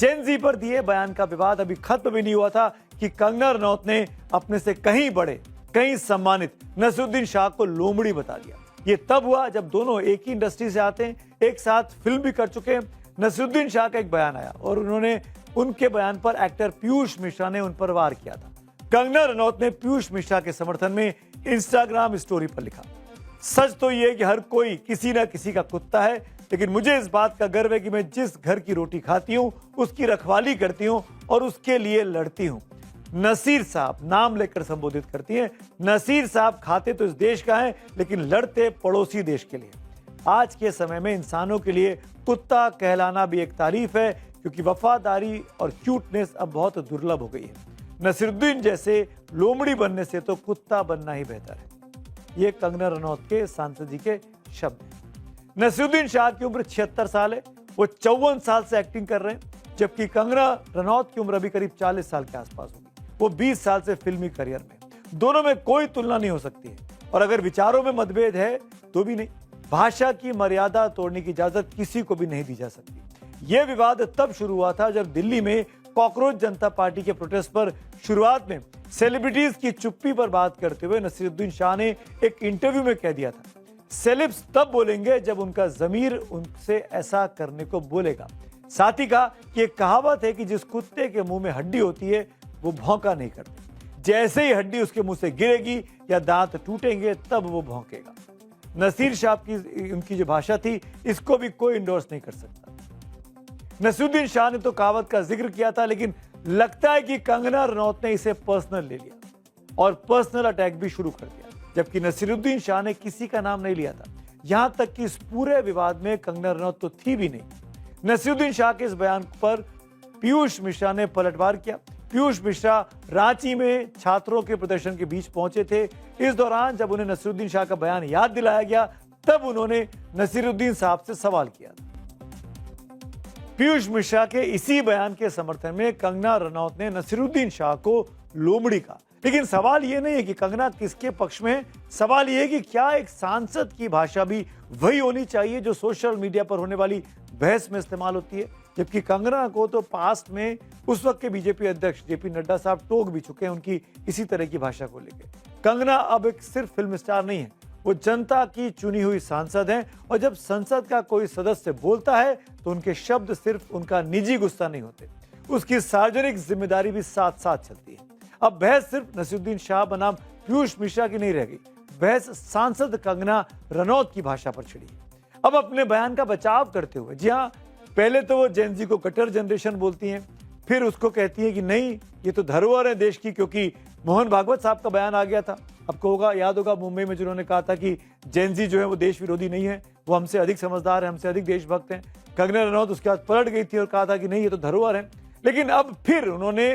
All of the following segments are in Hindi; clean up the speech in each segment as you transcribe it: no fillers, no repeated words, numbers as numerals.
जेन जी पर दिए बयान का विवाद अभी खत्म भी नहीं हुआ था कि कंगना रनौत ने अपने से कहीं बड़े, कहीं सम्मानित नसीरुद्दीन शाह को लोमड़ी बता दिया। ये तब हुआ जब दोनों एक ही इंडस्ट्री से आते हैं, एक साथ फिल्म भी कर चुके हैं। नसीरुद्दीन शाह का एक बयान आया और उन्होंने उनके बयान पर एक्टर पीयूष मिश्रा ने उन पर वार किया था। कंगना रनौत ने पीयूष मिश्रा के समर्थन में इंस्टाग्राम स्टोरी पर लिखा, सच तो ये कि हर कोई किसी ना किसी का कुत्ता है, लेकिन मुझे इस बात का गर्व है कि मैं जिस घर की रोटी खाती हूँ उसकी रखवाली करती हूँ और उसके लिए लड़ती हूँ। नसीर साहब नाम लेकर संबोधित करती हैं। नसीर साहब खाते तो इस देश का है, लेकिन लड़ते पड़ोसी देश के लिए। आज के समय में इंसानों के लिए कुत्ता कहलाना भी एक तारीफ है, क्योंकि वफादारी और क्यूटनेस अब बहुत दुर्लभ हो गई है। नसीरुद्दीन जैसे लोमड़ी बनने से तो कुत्ता बनना ही बेहतर है। ये कंगना रनौत के सांसद जी के शब्द हैं। नसीरुद्दीन शाह की उम्र 76 साल है, वो 54 साल से एक्टिंग कर रहे हैं, जबकि कंगना रनौत की उम्र अभी करीब 40 साल के आसपास होगी। वो 20 साल से फिल्मी करियर में, दोनों में कोई तुलना नहीं हो सकती है। और अगर विचारों में मतभेद है तो भी नहीं। भाषा की मर्यादा तोड़ने की इजाजत किसी को भी नहीं दी जा सकती। यह विवाद तब शुरू हुआ था जब दिल्ली में कॉकरोच जनता पार्टी के प्रोटेस्ट पर शुरुआत में सेलिब्रिटीज की चुप्पी पर बात करते हुए नसीरुद्दीन शाह ने एक इंटरव्यू में कह दिया था, सेलेब्स तब बोलेंगे जब उनका जमीर उनसे ऐसा करने को बोलेगा। साथ ही कहा कि एक कहावत है कि जिस कुत्ते के मुंह में हड्डी होती है वो भौंका नहीं करता, जैसे ही हड्डी उसके मुंह से गिरेगी या दांत टूटेंगे तब वो भौंकेगा। नसीर शाह की उनकी जो भाषा थी, इसको भी कोई इंडोर्स नहीं कर सकता। नसीरुद्दीन शाह ने तो कहावत का जिक्र किया था, लेकिन लगता है कि कंगना रनौत ने इसे पर्सनल ले लिया और पर्सनल अटैक भी शुरू कर दिया, जबकि नसीरुद्दीन शाह ने किसी का नाम नहीं लिया था। यहां तक कि इस पूरे विवाद में कंगना रनौत तो थी भी नहीं। नसीरुद्दीन शाह के इस बयान पर पीयूष मिश्रा ने पलटवार किया। पीयूष मिश्रा रांची में छात्रों के प्रदर्शन के बीच पहुंचे थे। इस दौरान जब उन्हें नसीरुद्दीन शाह का बयान याद दिलाया गया, तब उन्होंने नसीरुद्दीन साहब से सवाल किया। पीयूष मिश्रा के इसी बयान के समर्थन में कंगना रनौत ने नसीरुद्दीन शाह को लोमड़ी कहा। लेकिन सवाल यह नहीं है कि कंगना किसके पक्ष में है, सवाल यह है कि क्या एक सांसद की भाषा भी वही होनी चाहिए जो सोशल मीडिया पर होने वाली बहस में इस्तेमाल होती है। जबकि कंगना को तो पास्ट में उस वक्त के बीजेपी अध्यक्ष जेपी नड्डा साहब टोक भी चुके हैं उनकी इसी तरह की भाषा को लेकर। कंगना अब एक सिर्फ फिल्म स्टार नहीं है, वो जनता की चुनी हुई सांसद हैं, और जब संसद का कोई सदस्य बोलता है तो उनके शब्द सिर्फ उनका निजी गुस्सा नहीं होते, उसकी सार्वजनिक जिम्मेदारी भी साथ साथ चलती है। अब बहस सिर्फ नसीरुद्दीन शाह बनाम पीयूष मिश्रा की नहीं रह गई, बहस सांसद कंगना रनौत की भाषा पर छिड़ी। अब अपने बयान का बचाव करते हुए, जी हाँ, पहले तो वो जेन जी को गटर जनरेशन बोलती हैं, फिर उसको कहती है कि नहीं ये तो धरोहर है देश की, क्योंकि मोहन भागवत साहब का बयान आ गया था। आपको होगा, याद होगा मुंबई में जिन्होंने कहा था कि जेन जी जो है वो देश विरोधी नहीं है, वो हमसे अधिक समझदार है, हमसे अधिक देशभक्त हैं। कंगना रनौत उसके बाद पलट गई थी और कहा था कि नहीं ये तो धरोहर है। लेकिन अब फिर उन्होंने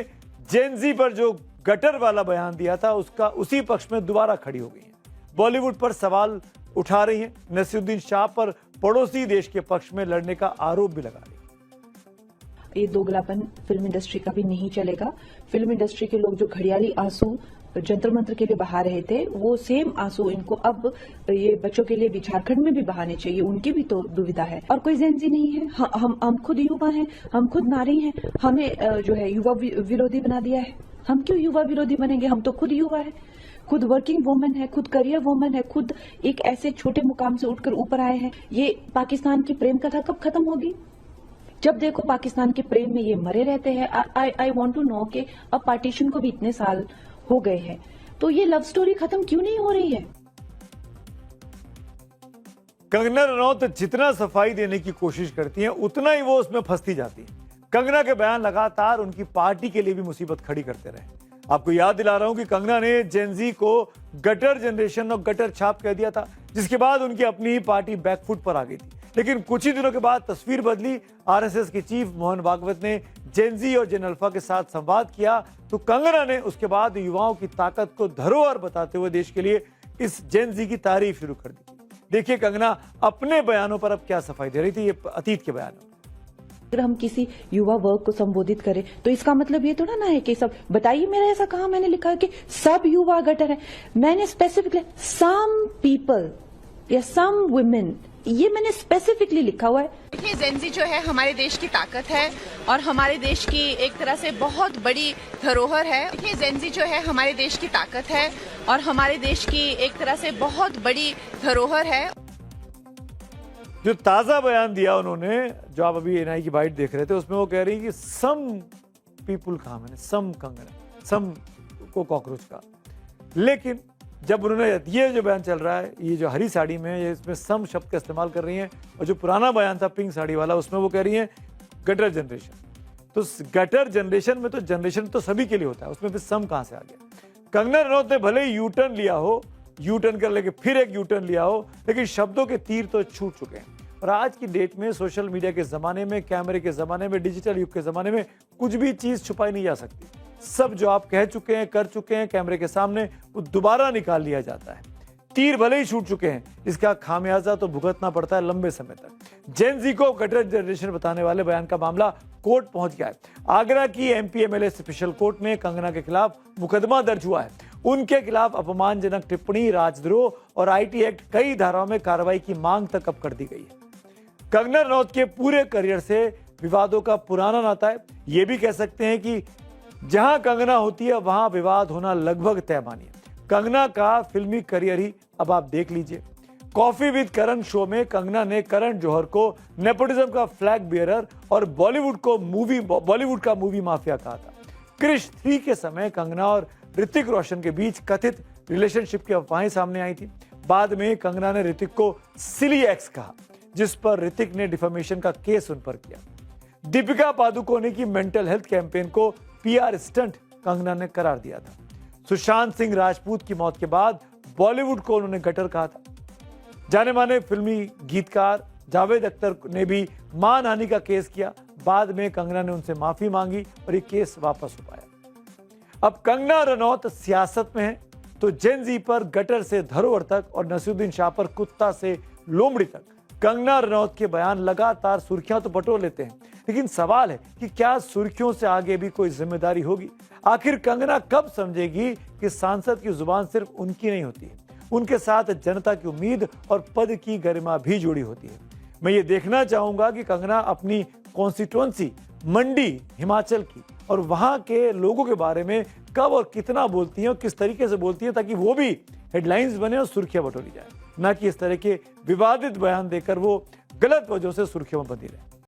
जेन जी पर जो गटर वाला बयान दिया था उसका उसी पक्ष में दोबारा खड़ी हो गई है। बॉलीवुड पर सवाल उठा रही हैं, नसीरुद्दीन शाह पर पड़ोसी देश के पक्ष में लड़ने का आरोप भी लगा रही है। ये दोगलापन फिल्म इंडस्ट्री का भी नहीं चलेगा। फिल्म इंडस्ट्री के लोग जो घड़ियाली आंसू जंतर मंत्र के लिए बहा रहे थे, वो सेम आंसू इनको अब ये बच्चों के लिए भी झारखंड में भी बहाने चाहिए। उनकी भी तो दुविधा है। और कोई जेनजी नहीं है, हम खुद युवा हैं, हम खुद नारी हैं, हमें जो है युवा विरोधी बना दिया है। हम क्यों युवा विरोधी बनेंगे? हम तो खुद युवा है, खुद वर्किंग वुमन है, खुद करियर वुमन है, खुद एक ऐसे छोटे मुकाम से उठकर ऊपर आए हैं। ये पाकिस्तान की प्रेम कथा कब खत्म होगी? जब देखो पाकिस्तान के प्रेम में ये मरे रहते हैं। आई वांट टू नो कि अब पार्टीशन को भी इतने साल हो गए हैं, तो ये लव स्टोरी खत्म क्यों नहीं हो रही है? कंगना रनौत जितना सफाई देने की कोशिश करती हैं, उतना ही वो उसमें फंसती जाती है। कंगना के बयान लगातार उनकी पार्टी के लिए भी मुसीबत खड़ी करते रहे। आपको याद दिला रहा हूं कि कंगना ने जेनजी को गटर जनरेशन और गटर छाप कह दिया था, जिसके बाद उनकी अपनी ही पार्टी बैकफुट पर आ गई थी। लेकिन कुछ ही दिनों के बाद तस्वीर बदली। आरएसएस के चीफ मोहन भागवत ने जेनजी और जेन अल्फा के साथ संवाद किया, तो कंगना ने उसके बाद युवाओं की ताकत को धरोहर बताते हुए देश के लिए इस जेनजी की तारीफ शुरू कर दी। देखिए कंगना अपने बयानों पर अब क्या सफाई दे रही थी, ये अतीत के बयान। अगर हम किसी युवा वर्ग को संबोधित करें तो इसका मतलब ये थोड़ा ना है कि सब बताइए मेरा ऐसा कहा मैंने लिखा है कि सब युवा गटर है। मैंने स्पेसिफिकली सम पीपल या सम वुमेन ये मैंने स्पेसिफिकली लिखा हुआ है। देखिए, जेनजी जो है हमारे देश की ताकत है और हमारे देश की एक तरह से बहुत बड़ी धरोहर है। देखिए, जेनजी जो है हमारे देश की ताकत है और हमारे देश की एक तरह से बहुत बड़ी धरोहर है। जो ताजा बयान दिया उन्होंने, जो आप अभी एनआई की बाइट देख रहे थे, उसमें वो कह रही कि सम पीपुल कहा, मैंने सम कंगना, सम को कॉकरोच का। लेकिन जब उन्होंने ये जो बयान चल रहा है, ये जो हरी साड़ी में, ये इसमें सम शब्द का इस्तेमाल कर रही हैं, और जो पुराना बयान था पिंक साड़ी वाला, उसमें वो कह रही हैं गटर जनरेशन। तो गटर जनरेशन में तो जनरेशन तो सभी के लिए होता है, उसमें फिर सम कहां से आ गया? कंगना रनौत ने भले ही यू टर्न लिया हो, यू टर्न कर लेके फिर एक यू टर्न लिया हो, लेकिन शब्दों के तीर तो छूट चुके हैं। और आज की डेट में, सोशल मीडिया के जमाने में, कैमरे के जमाने में, डिजिटल युग के जमाने में कुछ भी चीज छुपाई नहीं जा सकती। सब जो आप कह चुके हैं, कर चुके हैं कैमरे के सामने, वो दोबारा निकाल लिया जाता है। तीर भले ही छूट चुके हैं, इसका खामियाजा तो भुगतना पड़ता है लंबे समय तक। जेन जी को गटर जनरेशन बताने वाले बयान का मामला कोर्ट पहुंच गया है। आगरा की एमपी एमएलए स्पेशल कोर्ट में कंगना के खिलाफ मुकदमा दर्ज हुआ है। उनके खिलाफ अपमानजनक टिप्पणी, राजद्रोह और आईटी एक्ट कई धाराओं में कार्रवाई की मांग तक अब कर दी गई है। कंगना रनौत के पूरे करियर से विवादों का पुराना नाता है। ये भी कह सकते हैं कि जहां कंगना होती है वहां विवाद होना लगभग तय मानिए। कंगना का फिल्मी करियर ही अब आप देख लीजिए। कॉफी विद करण शो में कंगना ने करण जौहर को नेपोटिज्म का फ्लैग बियरर और बॉलीवुड का मूवी माफिया कहा था। क्रिश 3 के समय कंगना और ऋतिक रोशन के बीच कथित रिलेशनशिप की अफवाहें सामने आई थी। बाद में कंगना ने ऋतिक को सिली एक्स कहा, जिस पर ऋतिक ने डिफेमेशन का केस उन पर किया। दीपिका पादुकोणे की मेंटल हेल्थ कैंपेन को पीआर स्टंट कंगना ने करार दिया था। सुशांत सिंह राजपूत की मौत के बाद बॉलीवुड को उन्होंने गटर कहा था। जाने माने फिल्मी गीतकार जावेद अख्तर ने भी मानहानि का केस किया। बाद में कंगना ने उनसे माफी मांगी और ये केस वापस हो पाया। अब कंगना रनौत सियासत में है तो जेन जी पर गटर से धरोहर तक और नसीरुद्दीन शाह पर कुत्ता से लोमड़ी तक कंगना रनौत के बयान लगातार सुर्खियां तो बटोर लेते हैं, लेकिन सवाल है कि क्या सुर्खियों से आगे भी कोई जिम्मेदारी होगी? आखिर कंगना कब समझेगी कि सांसद की जुबान सिर्फ उनकी नहीं होती है, उनके साथ जनता की उम्मीद और पद की गरिमा भी जुड़ी होती है। मैं ये देखना चाहूंगा कि कंगना अपनी कॉन्स्टिट्यूएंसी मंडी हिमाचल की और वहां के लोगों के बारे में कब और कितना बोलती है और किस तरीके से बोलती है, ताकि वो भी हेडलाइंस बने और सुर्खियां बटोरी जाए, ना कि इस तरह के विवादित बयान देकर वो गलत वजहों से सुर्खियों में बंधी रहे।